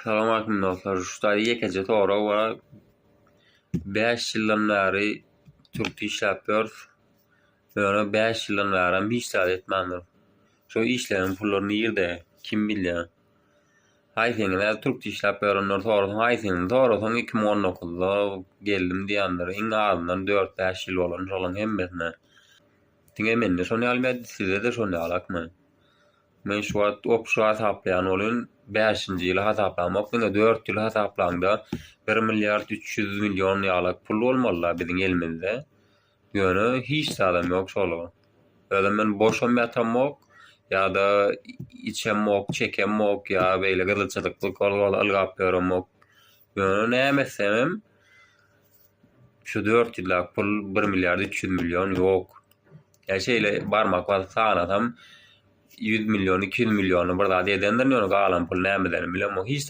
Salam aleykum dostlar. Şuday ýekece togra we 5 ýyldan bäri Türkde işläpýär. Böyle 5 ýyldan bäri hiç saat etmändir. Şu işleriň pullaryny ýerde kim bilýär. Haýsyňyň Türkde işläpýärler tograsyň haýsynyň tograsyň 2019-da geldim diýenler. Iň azyndan 4-5 ýyl bolan şolaň hemmesine. Diňe mende şonu almady, size de şonu alakmy. Men şu wagt opşat haplayan bolyn 5-nji ýyly hasaplamak, ine 4 ýyl hasaplanda 1 milliard 300 milyon ýalyk pul bolmaly biziň elimizde. Ýöne hiç adam ýok şola. Öyle men boşam ýatamok ýa-da içemok, çekemok ýa beýle gylçylykly golgol algap ýöremek. Ýöne näme şu 4 ýyllak pul 1 milliard 300 milyon ýok. Ya şeýle barmak basy sanatam 100 milyon 200 milyonu bir zat edenler ýöne galan pul näme bilen bilemok. Hiç